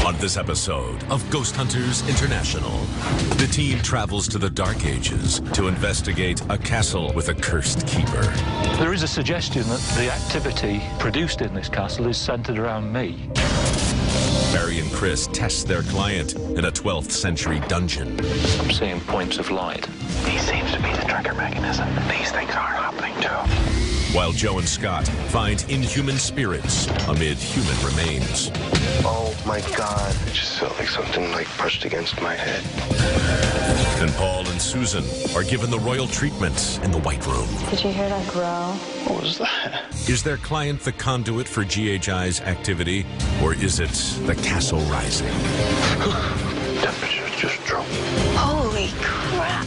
On this episode of Ghost Hunters International, the team travels to the Dark Ages to investigate a castle with a cursed keeper. There is a suggestion that the activity produced in this castle is centered around me. Barry and Chris test their client in a 12th century dungeon. I'm seeing points of light. He seems to be the trigger mechanism. These things are happening too. While Joe and Scott find inhuman spirits amid human remains. Oh my God. It just felt like something pushed against my head. And Paul and Susan are given the royal treatment in the White Room. Did you hear that growl? What was that? Is their client the conduit for GHI's activity, or is it the castle rising? Temperature just dropped. Holy crap.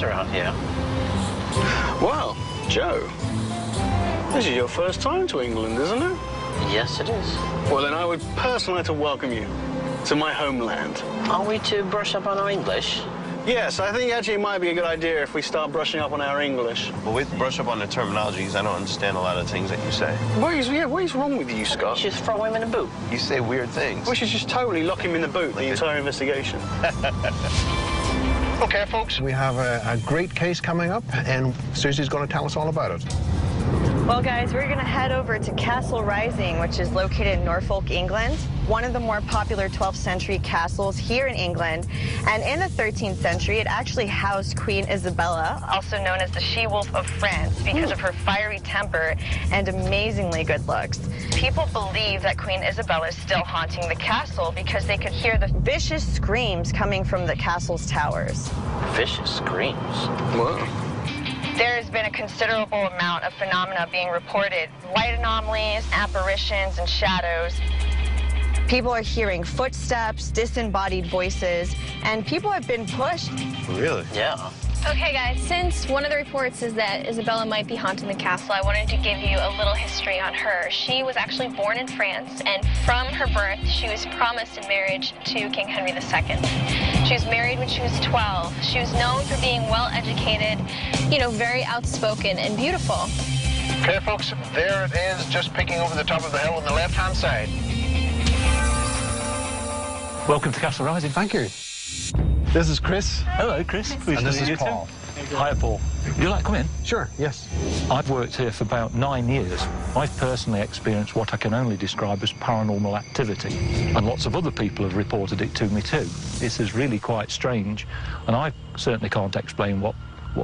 Around here. Wow, Joe. This is your first time to England, isn't it? Yes, it is. Well, then I would personally like to welcome you to my homeland. Are we to brush up on our English? Yes, I think actually it might be a good idea if we start brushing up on our English. Well, we brush up on the terminologies. I don't understand a lot of things that you say. What is wrong with you, Scott? Just throw him in a boot. You say weird things. We should just totally lock him in the boot the entire investigation. Okay, folks, we have a great case coming up, and Susie's going to tell us all about it. Well, guys, we're going to head over to Castle Rising, which is located in Norfolk, England, one of the more popular 12th century castles here in England. And in the 13th century, it actually housed Queen Isabella, also known as the SheWolf of France, because of her fiery temper and amazingly good looks. People believe that Queen Isabella is still haunting the castle because they could hear the vicious screams coming from the castle's towers. Vicious screams? Whoa. There has been a considerable amount of phenomena being reported. Light anomalies, apparitions, and shadows. People are hearing footsteps, disembodied voices, and people have been pushed. Really? Yeah. Okay, guys, since one of the reports is that Isabella might be haunting the castle, I wanted to give you a little history on her. She was actually born in France, and from her birth, she was promised in marriage to King Henry II. She was married when she was 12. She was known for being well-educated, you know, very outspoken and beautiful. Okay, folks, there it is, just peeking over the top of the hill on the left-hand side. Welcome to Castle Rising. Thank you. This is Chris. Hello, Chris. Pleased And this to meet is you Paul. too. Hiya, Paul. Would you like to come in? Sure, yes. I've worked here for about 9 years. I've personally experienced what I can only describe as paranormal activity, and lots of other people have reported it to me too. This is really quite strange, and I certainly can't explain what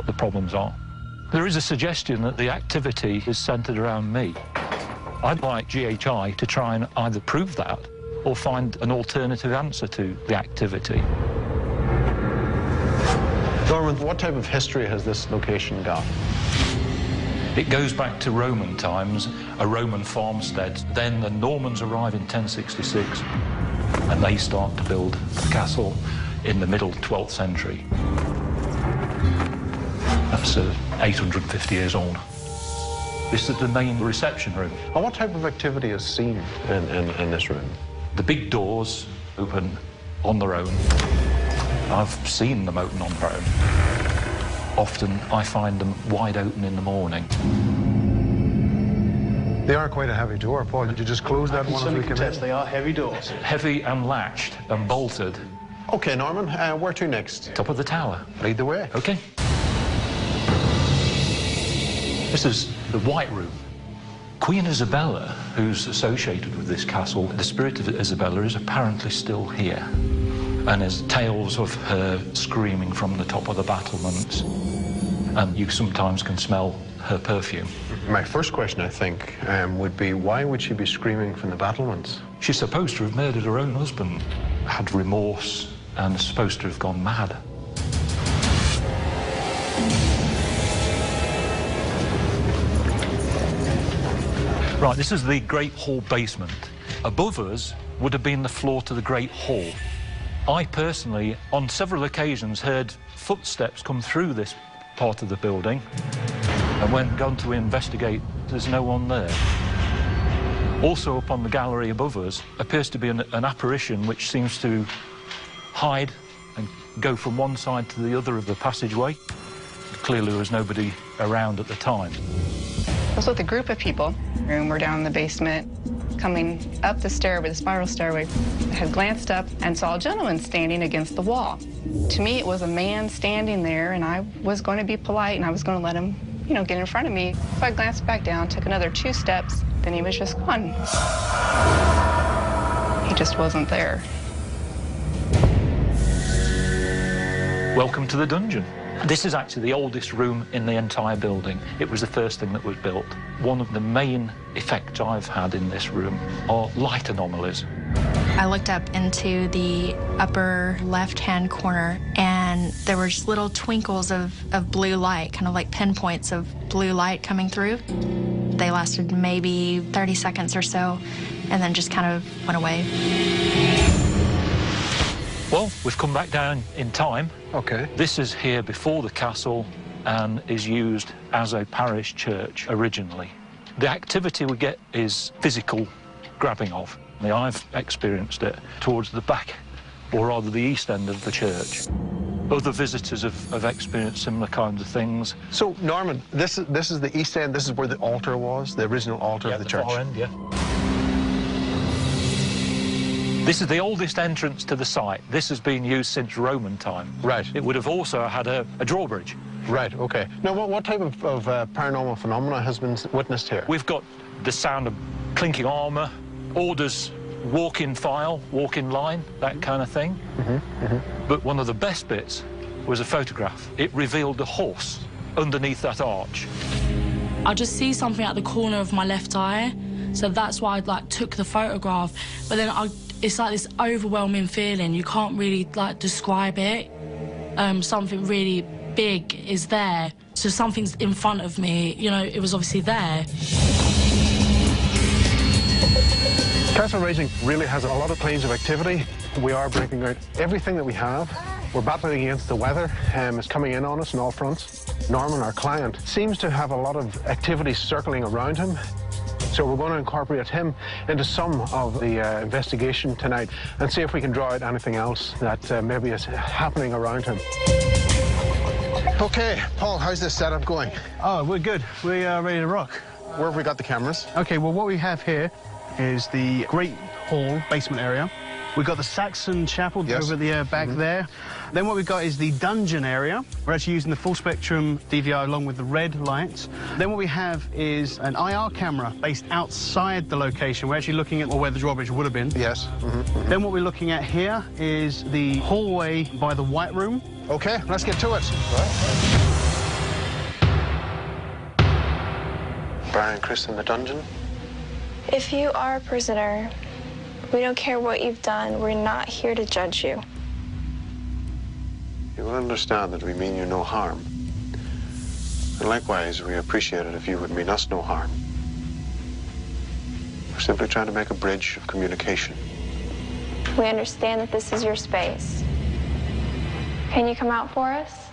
the problems are. There is a suggestion that the activity is centered around me. I'd like GHI to try and either prove that or find an alternative answer to the activity. Norman, what type of history has this location got? It goes back to Roman times, a Roman farmstead. Then the Normans arrive in 1066, and they start to build the castle in the middle 12th century. That's 850 years old. This is the main reception room. And what type of activity is seen in this room? The big doors open on their own. I've seen them open on their own. Often I find them wide open in the morning. They are quite a heavy door, Paul. Did you just close that one as we came in? They are heavy doors. Heavy and latched and bolted. Okay, Norman, where to next? Top of the tower. Lead the way. Okay. This is the White Room. Queen Isabella, who's associated with this castle, the spirit of Isabella is apparently still here. And there's tales of her screaming from the top of the battlements. And you sometimes can smell her perfume. My first question, I think, would be, why would she be screaming from the battlements? She's supposed to have murdered her own husband, had remorse, and is supposed to have gone mad. Right, this is the Great Hall basement. Above us would have been the floor to the Great Hall. I personally, on several occasions, heard footsteps come through this part of the building, and when gone to investigate, there's no one there. Also up on the gallery above us appears to be an apparition which seems to hide and go from one side to the other of the passageway. Clearly there was nobody around at the time. I was with a group of people. We're down in the basement, coming up the stairway, the spiral stairway. I had glanced up and saw a gentleman standing against the wall. To me, it was a man standing there, and I was going to be polite, and I was going to let him, you know, get in front of me. So I glanced back down, took another 2 steps, then he was just gone. He just wasn't there. Welcome to the dungeon. This is actually the oldest room in the entire building. It was the first thing that was built. One of the main effects I've had in this room are light anomalies. I looked up into the upper left-hand corner, and there were just little twinkles of blue light, kind of like pinpoints of blue light coming through. They lasted maybe 30 seconds or so, and then just kind of went away. Well, we've come back down in time. Okay. This is here before the castle and is used as a parish church originally. The activity we get is physical grabbing of. I've experienced it towards the back, or rather the east end of the church. Other visitors have experienced similar kinds of things. So, Norman, this is the east end. This is where the altar was, the original altar of the church. Far end, yeah. This is the oldest entrance to the site. This has been used since Roman time. Right. It would have also had a drawbridge. Right, OK. Now, what type of paranormal phenomena has been witnessed here? We've got the sound of clinking armour, orders, walk in file, walk in line, that kind of thing. But one of the best bits was a photograph. It revealed a horse underneath that arch. I just see something at the corner of my left eye, so that's why I took the photograph. But then it's like this overwhelming feeling. You can't really describe it. Something really big is there. So something's in front of me. You know, it was obviously there. Castle Rising really has a lot of planes of activity. We are breaking out everything that we have. We're battling against the weather. It's coming in on us on all fronts. Norman, our client, seems to have a lot of activity circling around him. So we're going to incorporate him into some of the investigation tonight and see if we can draw out anything else that maybe is happening around him. OK, Paul, how's this setup going? Oh, we're good. We are ready to rock. Where have we got the cameras? OK, well, what we have here is the Great Hall basement area. We've got the Saxon Chapel over the back there. Then what we've got is the dungeon area. We're actually using the full spectrum DVR along with the red lights. Then what we have is an IR camera based outside the location. We're actually looking at where the drawbridge would have been. Yes. Then what we're looking at here is the hallway by the White Room. OK, let's get to it. Brian, Chris in the dungeon. If you are a prisoner, we don't care what you've done. We're not here to judge you. You will understand that we mean you no harm. And likewise, we appreciate it if you would mean us no harm. We're simply trying to make a bridge of communication. We understand that this is your space. Can you come out for us?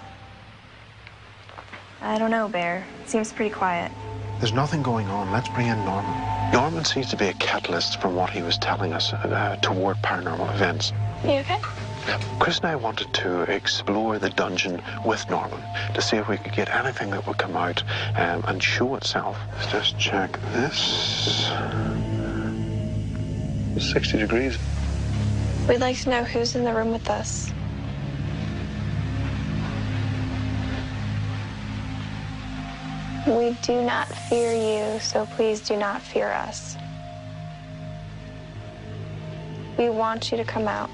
I don't know, Bear. It seems pretty quiet. There's nothing going on. Let's bring in Norman. Norman seems to be a catalyst from what he was telling us toward paranormal events. You okay? Chris and I wanted to explore the dungeon with Norman to see if we could get anything that would come out and show itself. Let's just check this. It's 60 degrees. We'd like to know who's in the room with us. We do not fear you, so please do not fear us. We want you to come out.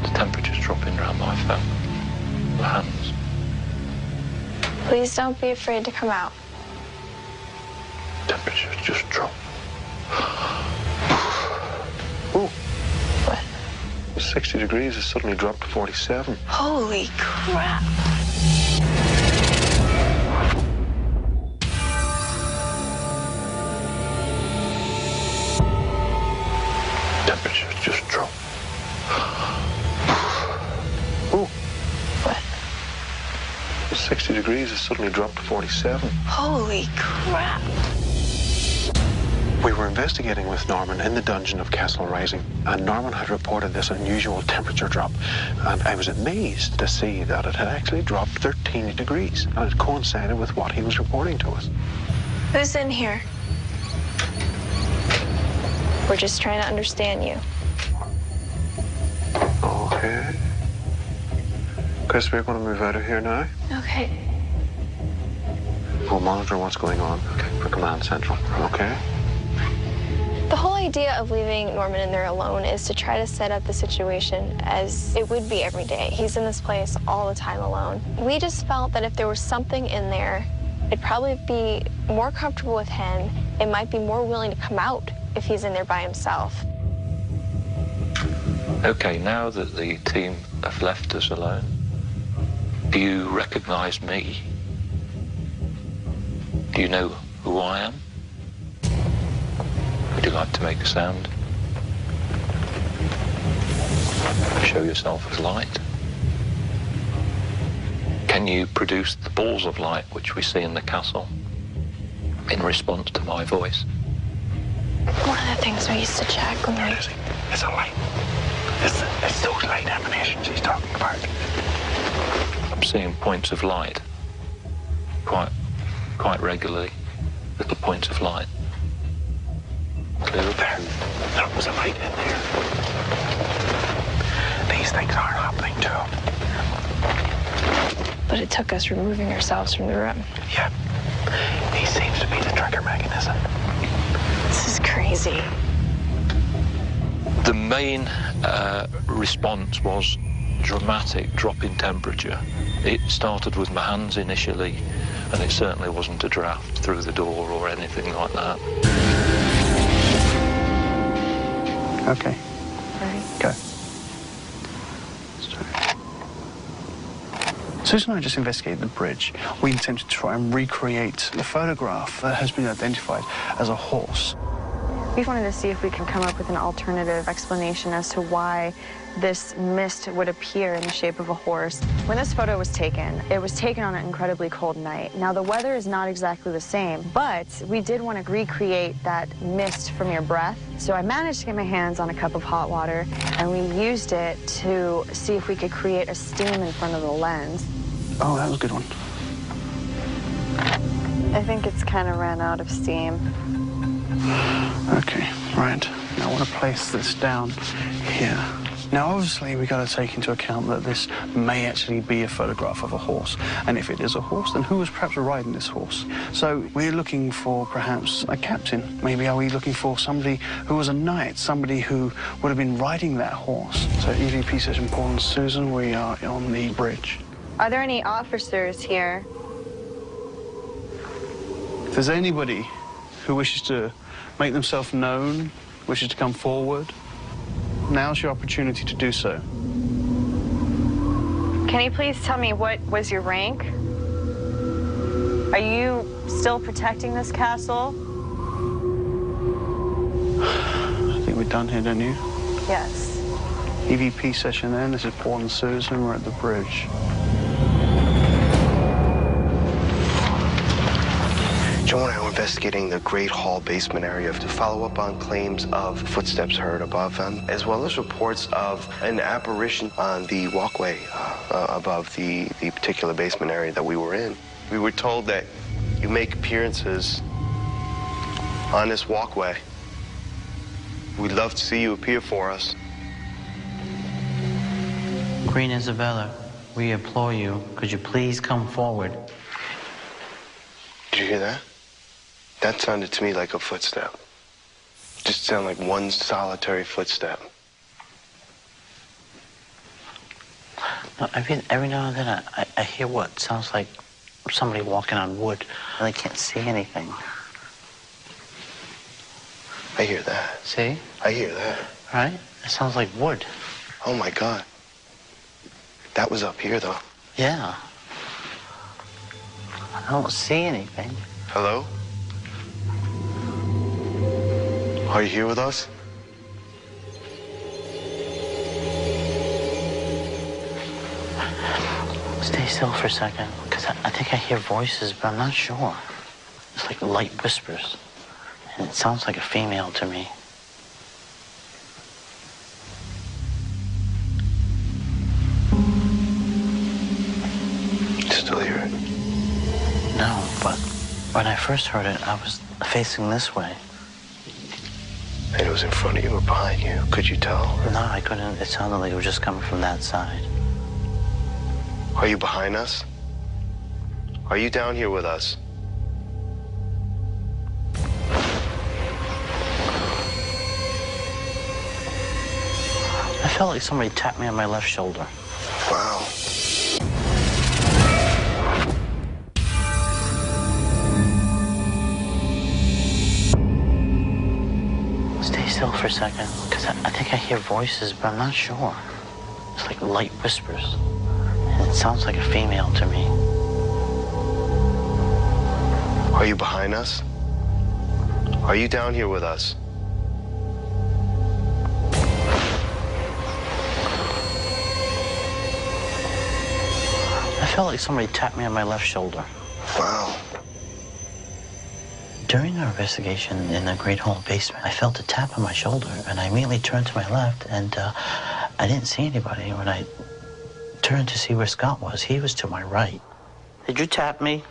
The temperature's dropping around my hands. Please don't be afraid to come out. Temperature's just dropped. Ooh. What? It was 60 degrees. It suddenly dropped to 47. Holy crap. 60 degrees, it suddenly dropped to 47. Holy crap. We were investigating with Norman in the dungeon of Castle Rising, and Norman had reported this unusual temperature drop. And I was amazed to see that it had actually dropped 13 degrees, and it coincided with what he was reporting to us. Who's in here? We're just trying to understand you. Okay. Chris, we're going to move out of here now. Okay. We'll monitor what's going on for Command Central, okay? The whole idea of leaving Norman in there alone is to try to set up the situation as it would be every day. He's in this place all the time alone. We just felt that if there was something in there, it'd probably be more comfortable with him. It might be more willing to come out if he's in there by himself. Okay, now that the team have left us alone, do you recognize me? Do you know who I am? Would you like to make a sound? Show yourself as light? Can you produce the balls of light which we see in the castle in response to my voice? One of the things we used to check when we... It's a light. It's those light emanations he's talking about. I'm seeing points of light quite regularly, little points of light. Clear up. There was a light in there. These things are happening too. But it took us removing ourselves from the room. Yeah. He seems to be the trigger mechanism. This is crazy. The main response was dramatic drop in temperature. It started with my hands initially, and it certainly wasn't a draft through the door or anything like that. Okay. Right. Go. Susan and I just investigated the bridge. We intend to try and recreate the photograph that has been identified as a horse. We wanted to see if we can come up with an alternative explanation as to why this mist would appear in the shape of a horse. When this photo was taken, it was taken on an incredibly cold night. Now, the weather is not exactly the same, but we did want to recreate that mist from your breath. So I managed to get my hands on a cup of hot water, and we used it to see if we could create a steam in front of the lens. Oh, that was a good one. I think it's kind of ran out of steam. Okay, right. Now I want to place this down here. Now, obviously, we've got to take into account that this may actually be a photograph of a horse. And if it is a horse, then who was perhaps riding this horse? So we're looking for perhaps a captain. Maybe are we looking for somebody who was a knight, somebody who would have been riding that horse? So EVP Session Paul and Susan, we are on the bridge. Are there any officers here? If there's anybody who wishes to make themselves known, wishes to come forward, now's your opportunity to do so. Can you please tell me what was your rank? Are you still protecting this castle? I think we're done here, don't you? Yes. EVP Session then, this is Paul and Susan, we're at the bridge. Joe and I were investigating the Great Hall basement area to follow up on claims of footsteps heard above them, as well as reports of an apparition on the walkway above the particular basement area that we were in. We were told that you make appearances on this walkway. We'd love to see you appear for us. Queen Isabella, we implore you, could you please come forward? Did you hear that? That sounded to me like a footstep. Just sounded like one solitary footstep. No, every now and then I hear what sounds like somebody walking on wood, and I can't see anything. I hear that. See? I hear that. Right? It sounds like wood. Oh, my God. That was up here, though. Yeah. I don't see anything. Hello? Are you here with us? Stay still for a second, because I think I hear voices, but I'm not sure. It's like light whispers, and it sounds like a female to me. Still hear it? No, but when I first heard it, I was facing this way. And it was in front of you or behind you? Could you tell? No, I couldn't. It sounded like it was just coming from that side. Are you behind us? Are you down here with us? I felt like somebody tapped me on my left shoulder. Wow. Stay still for a second, because I think I hear voices, but I'm not sure. It's like light whispers, and it sounds like a female to me. Are you behind us? Are you down here with us? I felt like somebody tapped me on my left shoulder. Wow. During our investigation in the Great Hall basement, I felt a tap on my shoulder, and I immediately turned to my left, and I didn't see anybody. When I turned to see where Scott was, he was to my right. Did you tap me?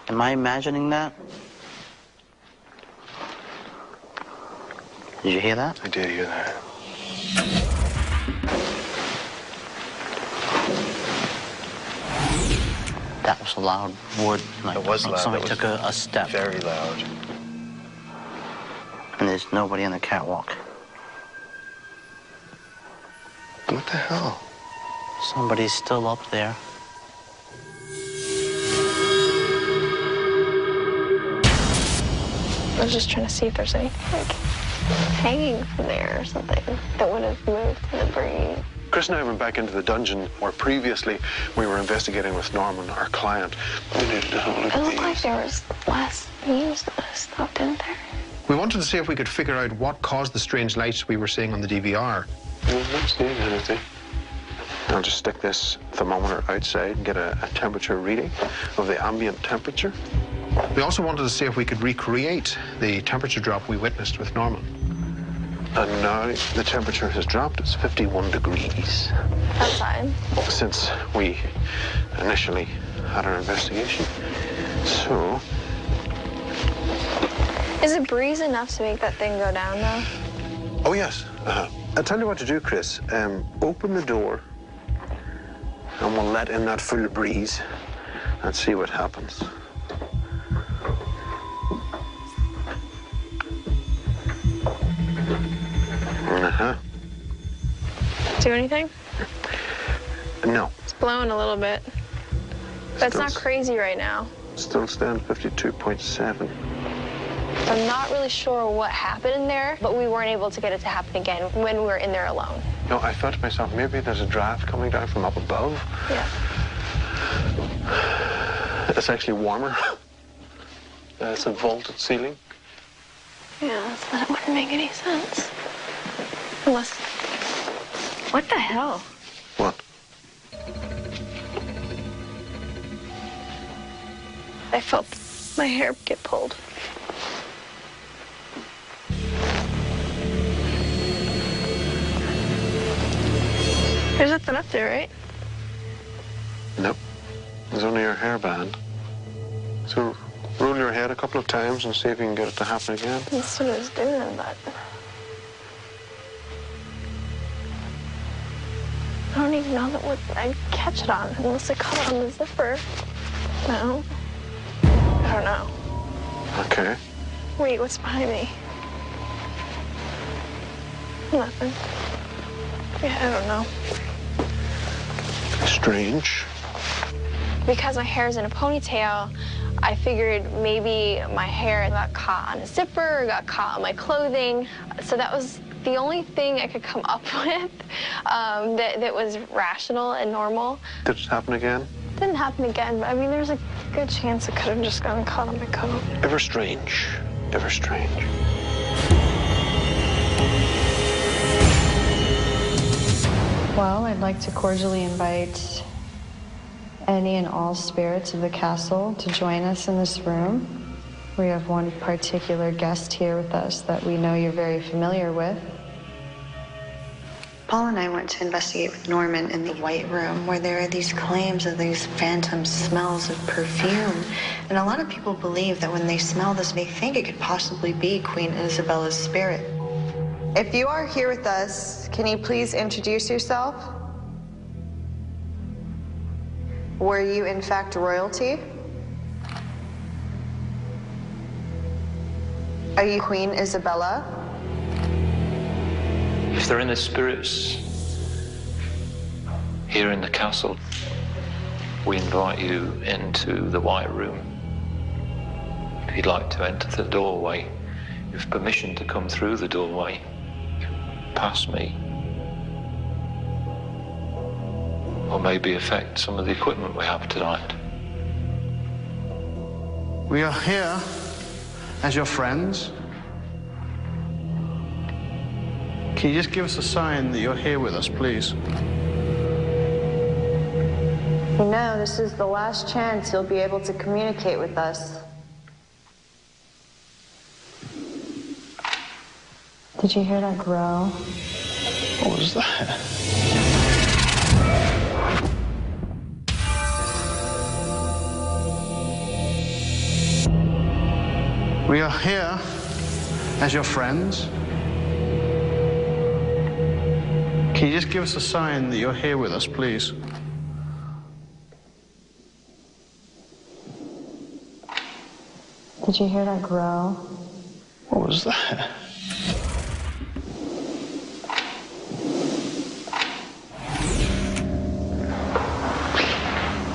Am I imagining that? Did you hear that? I did hear that. That was a loud wood. Like, it was loud. Somebody took a step. Very loud. And there's nobody on the catwalk. What the hell? Somebody's still up there. I was just trying to see if there's anything like hanging from there or something that would have moved the breeze. Chris and I went back into the dungeon where previously we were investigating with Norman, our client. We needed to have a look It at looked like these. there was less used stuff, didn't there? We wanted to see if we could figure out what caused the strange lights we were seeing on the DVR. We're not seeing anything. I'll just stick this thermometer outside and get a temperature reading of the ambient temperature. We also wanted to see if we could recreate the temperature drop we witnessed with Norman. And now the temperature has dropped. It's 51 degrees. Outside? Since we initially had our investigation. So... Is it breeze enough to make that thing go down, though? Oh, yes. I'll tell you what to do, Chris. Open the door, and we'll let in that full breeze and see what happens. Uh-huh. Do anything? No. It's blowing a little bit. But it's not Still- crazy right now. Still stand 52.7. I'm not really sure what happened in there, but we weren't able to get it to happen again when we were in there alone. No, I thought to myself, maybe there's a draft coming down from up above. Yeah. It's actually warmer. It's a vaulted ceiling. Yeah, that wouldn't make any sense. Unless... What the hell? What? I felt my hair get pulled. There's nothing up there, right? Nope. There's only your hairband. So roll your head a couple of times and see if you can get it to happen again. That's what I was doing, but... I don't even know what I'd catch it on, unless I caught it on the zipper. No. I don't know. Okay. Wait, what's behind me? Nothing. Yeah, I don't know. Strange. Because my hair's in a ponytail, I figured maybe my hair got caught on a zipper or got caught on my clothing. So that was the only thing I could come up with that was rational and normal. Did it happen again? Didn't happen again, but I mean, there's a good chance it could have just gotten caught on my coat. Ever strange. Ever strange. Well, I I'd like to cordially invite any and all spirits of the castle to join us in this room. We have one particular guest here with us that we know you're very familiar with. Paul and I went to investigate with Norman in the White Room, where there are these claims of these phantom smells of perfume. And a lot of people believe that when they smell this, they think it could possibly be Queen Isabella's spirit. If you are here with us, can you please introduce yourself? Were you in fact royalty? Are you Queen Isabella? If there are any spirits here in the castle, we invite you into the White Room. If you'd like to enter the doorway, you have permission to come through the doorway, past me, or maybe affect some of the equipment we have tonight. We are here as your friends. Can you just give us a sign that you're here with us, please? You know, this is the last chance you'll be able to communicate with us. Did you hear that growl? What was that? We are here as your friends. Can you just give us a sign that you're here with us, please? Did you hear that growl? What was that?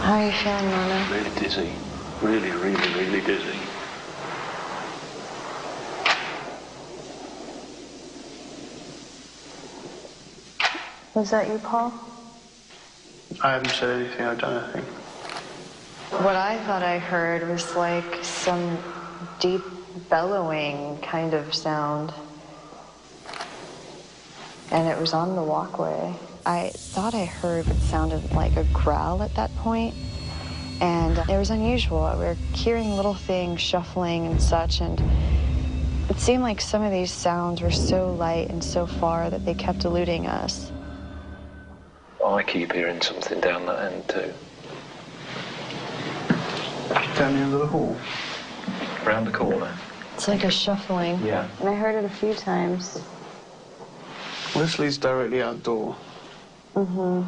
How are you feeling, Mona? Really dizzy. Really dizzy. Was that you, Paul? I haven't said anything. I've done anything. What I thought I heard was like some deep bellowing kind of sound. And it was on the walkway. I thought I heard what sounded like a growl at that point. And it was unusual. We were hearing little things shuffling and such, and it seemed like some of these sounds were so light and so far that they kept eluding us. I keep hearing something down that end too. Down the end of the hall? Round the corner. It's like a shuffling. Yeah. And I heard it a few times. Well, this leads directly outdoor. Mm-hmm.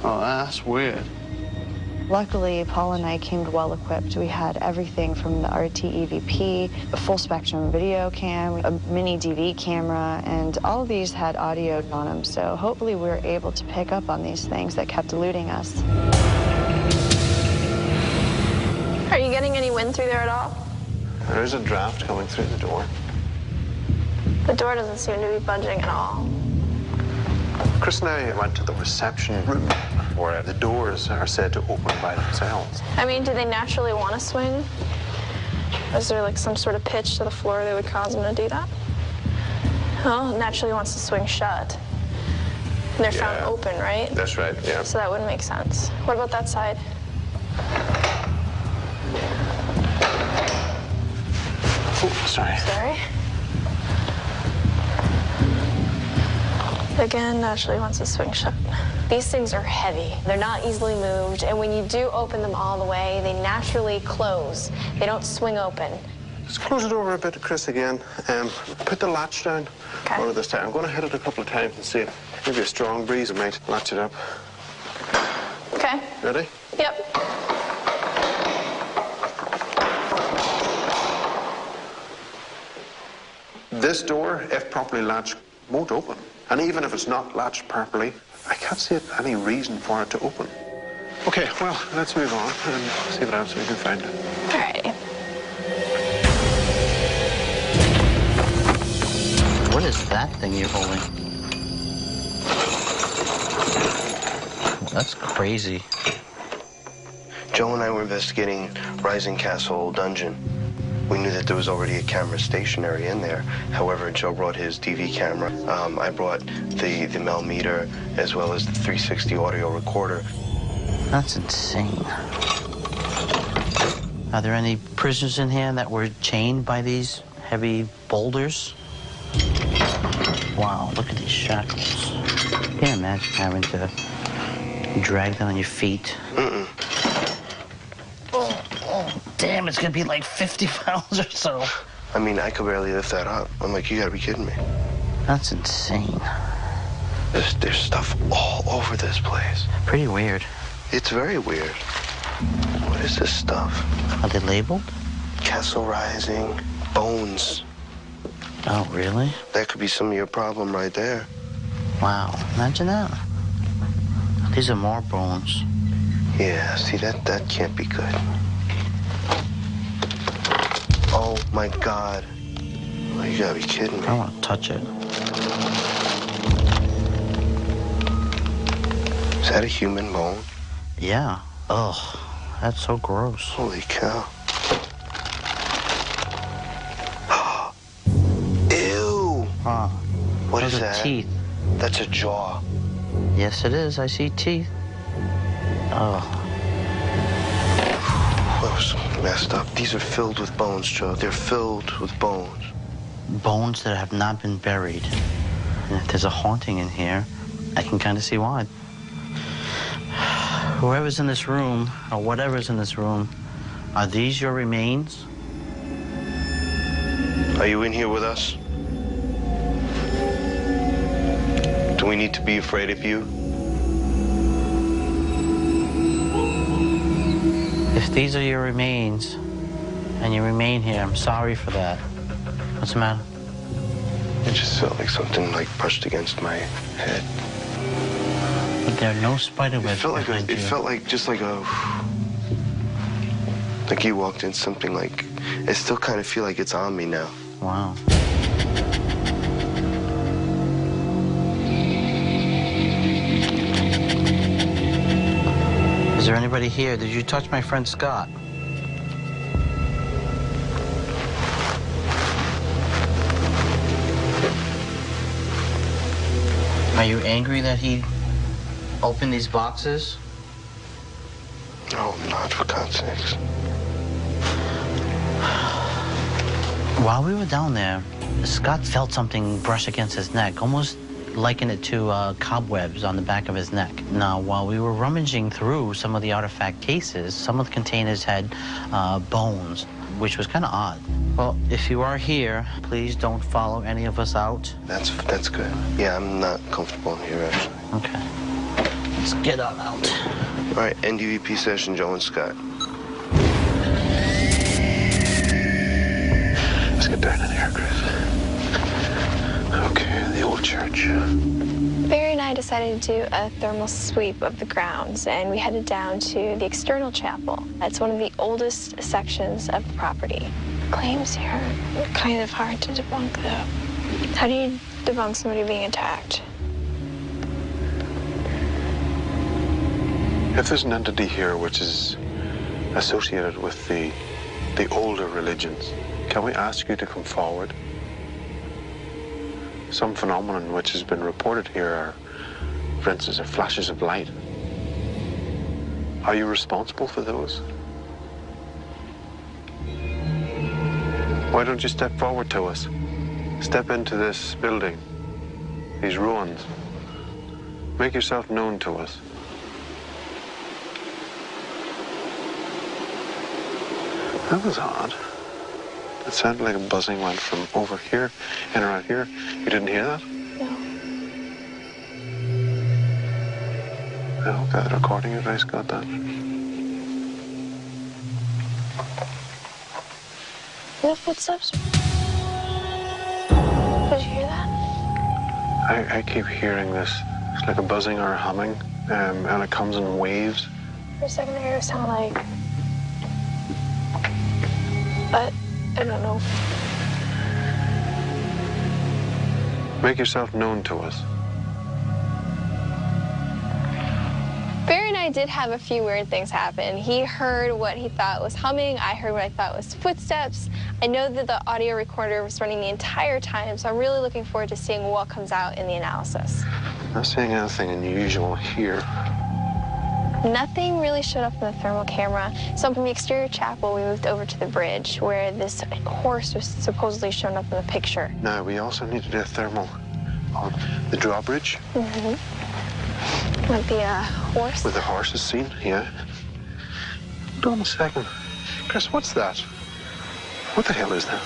Oh, that's weird. Luckily, Paul and I came well equipped. We had everything from the RT EVP, a full spectrum video cam, a mini DV camera, and all of these had audio on them. So hopefully we were able to pick up on these things that kept eluding us. Are you getting any wind through there at all? There is a draft coming through the door. The door doesn't seem to be budging at all. Chris and I went to the reception room where the doors are said to open by themselves. I mean, do they naturally want to swing? Is there like some sort of pitch to the floor that would cause them to do that? Well, it naturally wants to swing shut. They're found open, right? That's right, yeah. So that wouldn't make sense. What about that side? Oh, sorry. Sorry. Again, naturally wants to swing shut. These things are heavy. They're not easily moved, and when you do open them all the way, they naturally close. They don't swing open. Just close it over a bit, Chris, again. Put the latch down over this time. I'm going to hit it a couple of times and see if maybe a strong breeze might latch it up. Okay. Ready? Yep. This door, if properly latched, won't open. And even if it's not latched properly, I can't see any reason for it to open. Okay, well, let's move on and see what else we can find. All right. What is that thing you're holding? That's crazy. Joe and I were investigating Rising Castle Dungeon. We knew that there was already a camera stationary in there. However, Joe brought his DV camera. I brought the millimeter as well as the 360 audio recorder. That's insane. Are there any prisoners in here that were chained by these heavy boulders? Wow, look at these shackles. Can't imagine having to drag them on your feet. Oh, damn, it's gonna be like 50 pounds or so. I mean, I could barely lift that up. I'm like, you gotta be kidding me. That's insane. There's stuff all over this place. Pretty weird. It's very weird. What is this stuff? Are they labeled? Castle Rising, bones. Oh, really? That could be some of your problem right there. Wow, imagine that. These are more bones. Yeah, see, that can't be good. Oh, my God. Oh, you gotta be kidding me. I don't want to touch it. Is that a human bone? Yeah. Ugh, that's so gross. Holy cow. Ew. Huh. What Those is are that? Teeth. That's a jaw. Yes, it is. I see teeth. Oh. That was messed up. These are filled with bones, Joe. They're filled with bones. Bones that have not been buried. And if there's a haunting in here, I can kind of see why. Whoever's in this room, or whatever's in this room, are these your remains? Are you in here with us? Do we need to be afraid of you? If these are your remains, and you remain here, I'm sorry for that. What's the matter? It just felt like something brushed against my head. But there are no spiderwebs behind you. It felt like just like you walked in something like. I still kind of feel like it's on me now. Wow. Is there anybody here? Did you touch my friend Scott? Are you angry that he opened these boxes? No, I'm not, for God's sakes. While we were down there, Scott felt something brush against his neck, almost liken it to cobwebs on the back of his neck. Now, while we were rummaging through some of the artifact cases, some of the containers had bones, which was kind of odd. Well, if you are here, please don't follow any of us out. That's good. Yeah, I'm not comfortable in here, actually. Okay. Let's get on out. All right, NDVP session, Joe and Scott. Let's get down in here, Chris. Okay, the old church. Barry and I decided to do a thermal sweep of the grounds, and we headed down to the external chapel. It's one of the oldest sections of the property. Claims here are kind of hard to debunk, though. How do you debunk somebody being attacked? If there's an entity here which is associated with the older religions, can we ask you to come forward? Some phenomenon which has been reported here are, for instance, are flashes of light. Are you responsible for those? Why don't you step forward to us? Step into this building, these ruins. Make yourself known to us. That was odd. It sounded like a buzzing went from over here and around here. You didn't hear that? No. I hope that recording device got that. No footsteps? Did you hear that? I keep hearing this. It's like a buzzing or a humming, and it comes in waves. For a second there, it sounded like... But I don't know. Make yourself known to us. Barry and I I did have a few weird things happen. He heard what he thought was humming. I heard what I thought was footsteps. I know that the audio recorder was running the entire time, so I'm really looking forward to seeing what comes out in the analysis. Not seeing anything unusual here. Nothing really showed up in the thermal camera. So from the exterior chapel, we moved over to the bridge where this horse was supposedly shown up in the picture. Now, we also need to do a thermal on the drawbridge. With the horse? With the horses seen, yeah. Hold on a second. Chris, what's that? What the hell is that?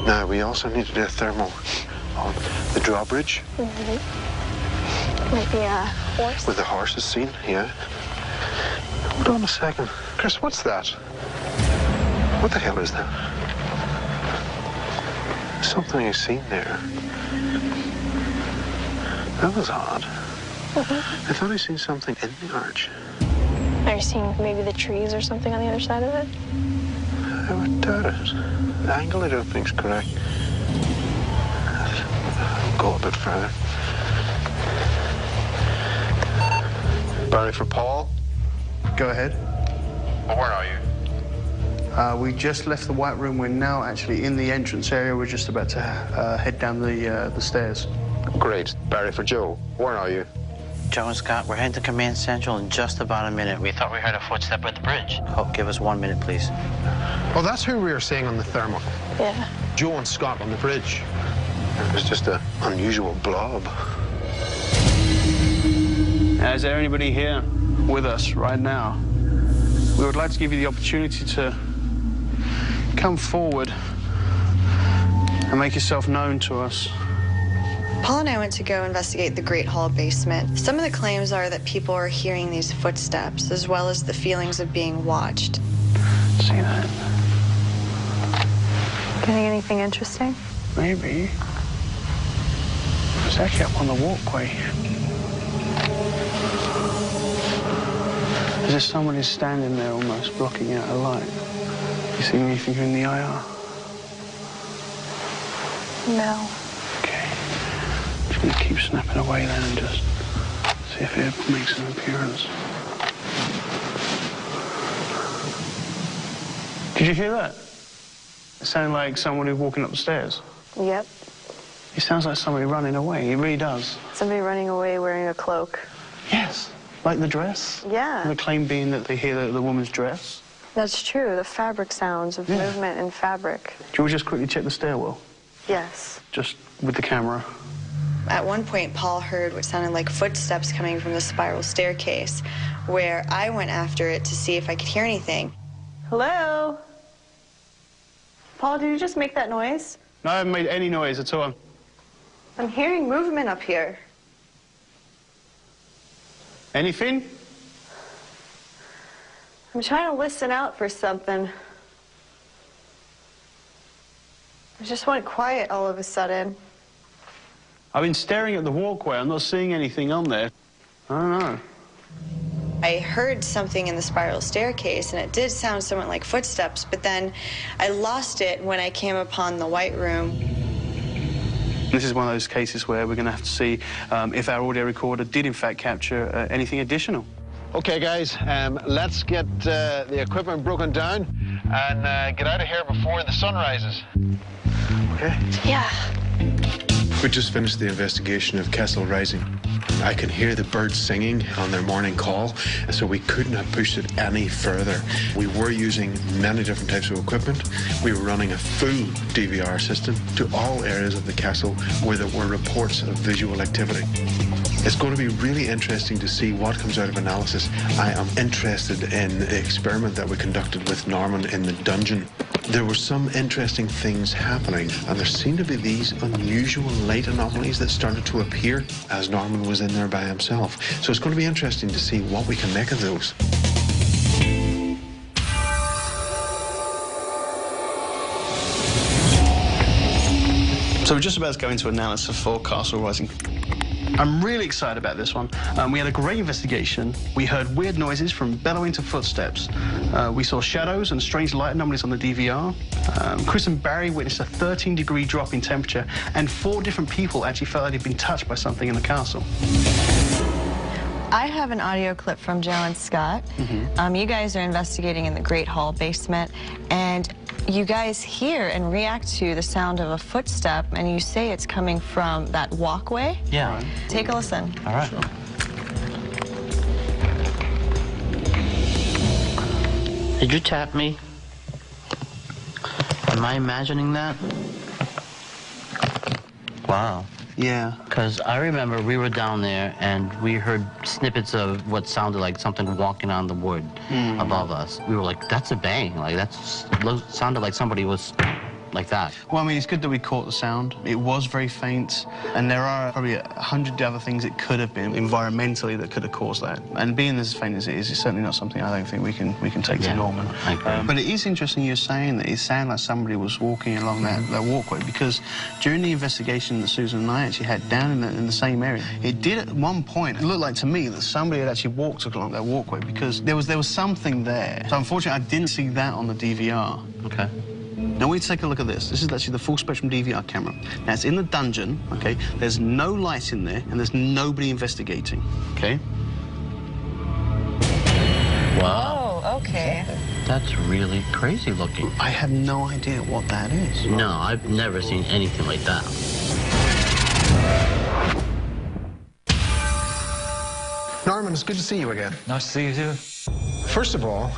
Now, we also need to do a thermal on the drawbridge. With the horse? With the horses seen, yeah. Hold on a second. Chris, what's that? What the hell is that? Something I've seen there. That was odd. I thought I seen something in the arch. Are you seeing maybe the trees or something on the other side of it? I would doubt it. The angle I don't think's correct. Go a bit further. Barry for Paul. Go ahead. Well, where are you? We just left the White Room. We're now actually in the entrance area. We're just about to head down the stairs. Great. Barry for Joe. Where are you? Joe and Scott, we're heading to Command Central in just about a minute. We thought we heard a footstep at the bridge. Oh, give us 1 minute, please. Oh, that's who we were seeing on the thermal. Yeah. Joe and Scott on the bridge. It was just an unusual blob. Is there anybody here with us right now? We would like to give you the opportunity to come forward and make yourself known to us. Paul and I went to go investigate the Great Hall basement. Some of the claims are that people are hearing these footsteps, as well as the feelings of being watched. See that? Getting anything interesting? Maybe. It's actually up on the walkway. There's just somebody standing there almost blocking out a light. You see anything in the IR? No. Okay. Just gonna keep snapping away then and just see if it makes an appearance. Did you hear that? It sounded like somebody walking up the stairs. Yep. It sounds like somebody running away. It really does. Somebody running away wearing a cloak. Yes. Like the dress? Yeah. And the claim being that they hear the woman's dress? That's true. The fabric sounds of movement and fabric. Do we just quickly check the stairwell? Yes. Just with the camera. At one point, Paul heard what sounded like footsteps coming from the spiral staircase, where I went after it to see if I could hear anything. Hello? Paul, did you just make that noise? No, I haven't made any noise at all. I'm hearing movement up here. Anything? I'm trying to listen out for something. I just went quiet all of a sudden. I've been staring at the walkway. I'm not seeing anything on there. I don't know. I heard something in the spiral staircase, and it did sound somewhat like footsteps, but then I lost it when I came upon the White Room. This is one of those cases where we're going to have to see if our audio recorder did, in fact, capture anything additional. Okay, guys, let's get the equipment broken down and get out of here before the sun rises. Okay? Yeah. We just finished the investigation of Kessel Rising. I can hear the birds singing on their morning call, so we couldn't have pushed it any further. We were using many different types of equipment. We were running a full DVR system to all areas of the castle where there were reports of visual activity. It's going to be really interesting to see what comes out of analysis. I am interested in the experiment that we conducted with Norman in the dungeon. There were some interesting things happening, and there seemed to be these unusual light anomalies that started to appear as Norman was in there by himself. So it's going to be interesting to see what we can make of those. So we're just about to go into analysis for Castle Rising. I'm really excited about this one. We had a great investigation. We heard weird noises from bellowing to footsteps. We saw shadows and strange light anomalies on the DVR. Chris and Barry witnessed a 13-degree drop in temperature, and 4 different people actually felt like they'd been touched by something in the castle. I have an audio clip from Joe and Scott. You guys are investigating in the Great Hall basement, and you guys hear and react to the sound of a footstep, and you say it's coming from that walkway. Yeah. Take a listen. All right. Sure. Did you tap me? Am I imagining that? Wow. Yeah. Because I remember we were down there and we heard snippets of what sounded like something walking on the wood above us. We were like, that's a bang. Like, that sounded like somebody was like that. Well, I mean, it's good that we caught the sound. It was very faint, and there are probably 100 other things it could have been environmentally that could have caused that. And being as faint as it is certainly not something I don't think we can take to Norman. But it is interesting you're saying that it sounded like somebody was walking along that walkway, because during the investigation that Susan and I actually had down in the same area, it did at one point look like to me that somebody had actually walked along that walkway, because there was something there. So unfortunately, I didn't see that on the DVR. Okay. Now, we take a look at this. This is actually the full-spectrum DVR camera. Now, it's in the dungeon, OK? There's no lights in there, and there's nobody investigating, OK? Wow. Oh, okay. That's really crazy looking. I have no idea what that is. No, I've never seen anything like that. Norman, it's good to see you again. Nice to see you too. First of all,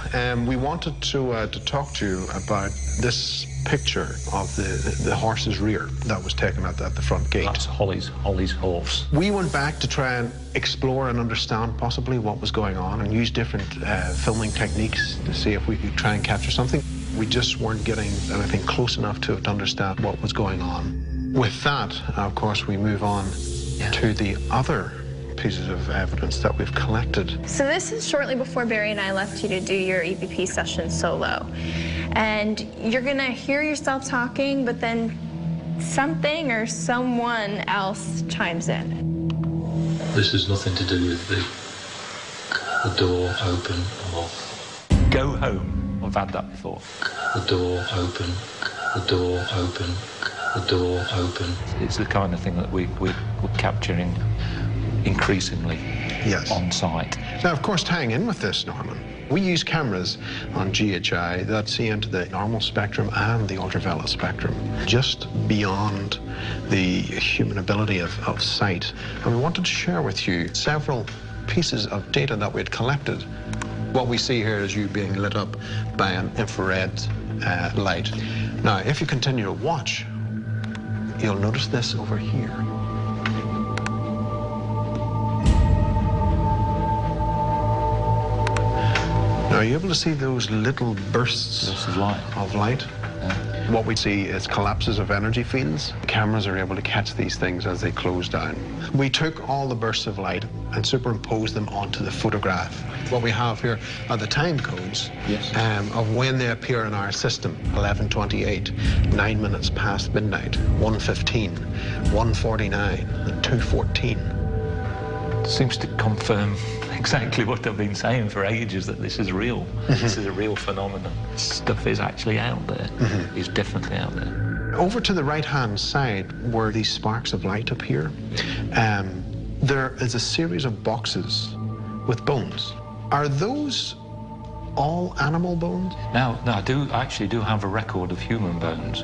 we wanted to talk to you about this picture of the horse's rear that was taken at the front gate. That's Holly's horse. We went back to try and explore and understand possibly what was going on and use different filming techniques to see if we could try and capture something. We just weren't getting anything close enough to understand what was going on. With that, of course, we move on to the other pieces of evidence that we've collected. So this is shortly before Barry and I left you to do your EVP session solo. And you're gonna hear yourself talking, but then something or someone else chimes in. This has nothing to do with the door open or... Go home. I've had that before. The door open, the door open, the door open. It's the kind of thing that we're capturing increasingly on site. Now, of course, tying in with this, Norman, we use cameras on GHI that see into the normal spectrum and the ultraviolet spectrum, just beyond the human ability of sight. And we wanted to share with you several pieces of data that we had collected. What we see here is you being lit up by an infrared light. Now, if you continue to watch, you'll notice this over here. Now, are you able to see those little bursts of light? Yeah. What we see is collapses of energy fields. Cameras are able to catch these things as they close down. We took all the bursts of light and superimposed them onto the photograph. What we have here are the time codes of when they appear in our system. 11:28, 9 minutes past midnight, 1:15, 1:49, and 2:14. Seems to confirm exactly what I've been saying for ages, that this is real. This is a real phenomenon. Stuff is actually out there. It's definitely out there. Over to the right-hand side, where these sparks of light appear, there is a series of boxes with bones. Are those all animal bones? Now, I actually do have a record of human bones,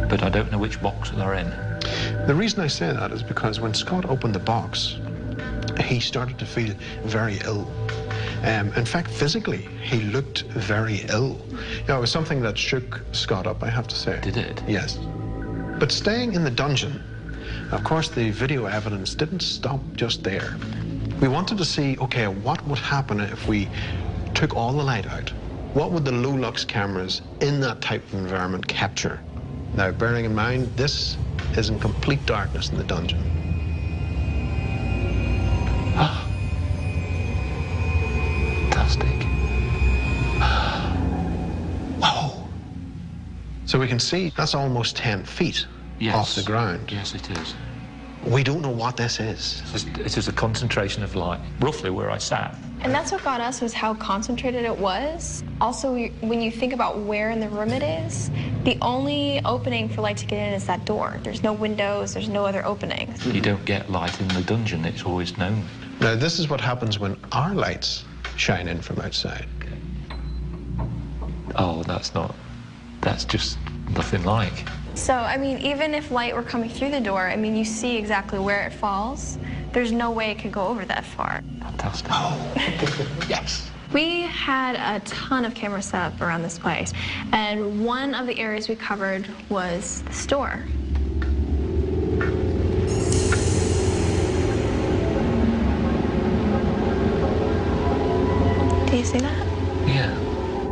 but I don't know which box they're in. The reason I say that is because when Scott opened the box, he started to feel very ill. In fact, physically, he looked very ill. You know, it was something that shook Scott up, I have to say. Did it? Yes. But staying in the dungeon, of course, the video evidence didn't stop just there. We wanted to see, okay, what would happen if we took all the light out? What would the low-lux cameras in that type of environment capture? Now, bearing in mind, this is in complete darkness in the dungeon. Fantastic. Wow. So we can see that's almost 10 feet off the ground. Yes, it is. We don't know what this is. It's just a concentration of light, roughly where I sat. And that's what got us, was how concentrated it was. Also, when you think about where in the room it is, the only opening for light to get in is that door. There's no windows, there's no other openings. You don't get light in the dungeon, it's always known. Now, this is what happens when our lights shine in from outside. Oh, that's just nothing like. So, I mean, even if light were coming through the door, I mean, you see exactly where it falls. There's no way it could go over that far. Fantastic. Oh. Yes. We had a ton of cameras set up around this place, and one of the areas we covered was the store. Do you see that? Yeah.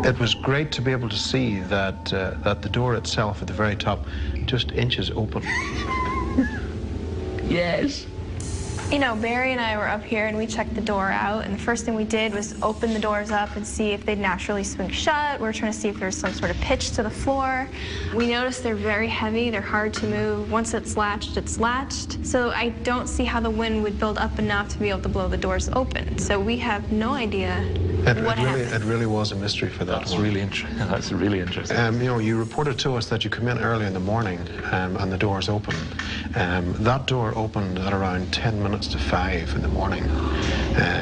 It was great to be able to see that that the door itself at the very top just inches open. Yes. You know, Barry and I were up here and we checked the door out, and the first thing we did was open the doors up and see if they'd naturally swing shut. We were trying to see if there was some sort of pitch to the floor. We noticed they're very heavy, they're hard to move. Once it's latched, it's latched. So I don't see how the wind would build up enough to be able to blow the doors open. So we have no idea what happened. It really was a mystery for that. That's really interesting. That's really interesting. You know, you reported to us that you come in early in the morning and the doors open. That door opened at around 10 minutes to 5 in the morning.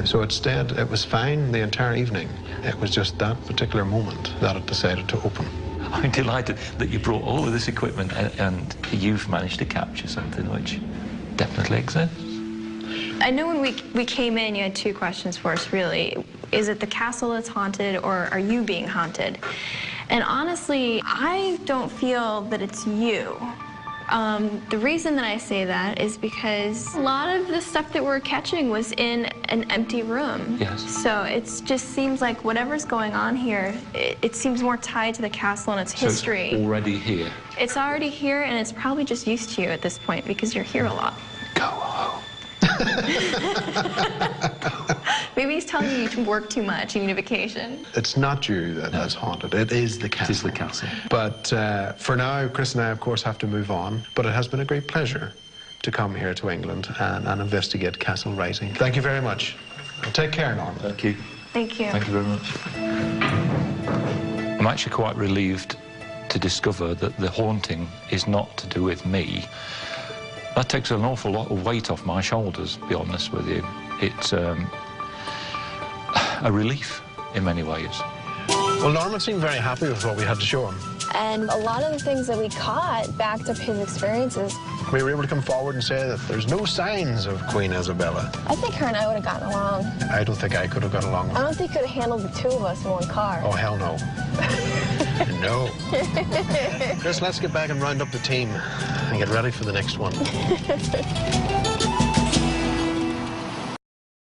So it was fine the entire evening. It was just that particular moment that it decided to open. I'm delighted that you brought all of this equipment and you've managed to capture something which definitely exists. I know when we came in, you had two questions for us, really. Is it the castle that's haunted, or are you being haunted? And honestly, I don't feel that it's you. The reason that I say that is because a lot of the stuff that we're catching was in an empty room. Yes. So it just seems like whatever's going on here, it seems more tied to the castle and its history. So it's already here. It's already here, and it's probably just used to you at this point because you're here a lot. Go home. Maybe he's telling you to work too much, you need a vacation. It's not you that's haunted. It is the castle. It is the castle. But for now, Chris and I, of course, have to move on. But it has been a great pleasure to come here to England and investigate Castle Rising. Thank you very much. And take care, Norman. Thank you. Thank you. Thank you very much. I'm actually quite relieved to discover that the haunting is not to do with me. That takes an awful lot of weight off my shoulders, to be honest with you. It's a relief in many ways. Well, Norman seemed very happy with what we had to show him. And a lot of the things that we caught backed up his experiences. We were able to come forward and say that there's no signs of Queen Isabella. I think her and I would have gotten along. I don't think I could have got along with her. I don't think you could have handled the two of us in one car. Oh, hell no. No. Chris, let's get back and round up the team and get ready for the next one.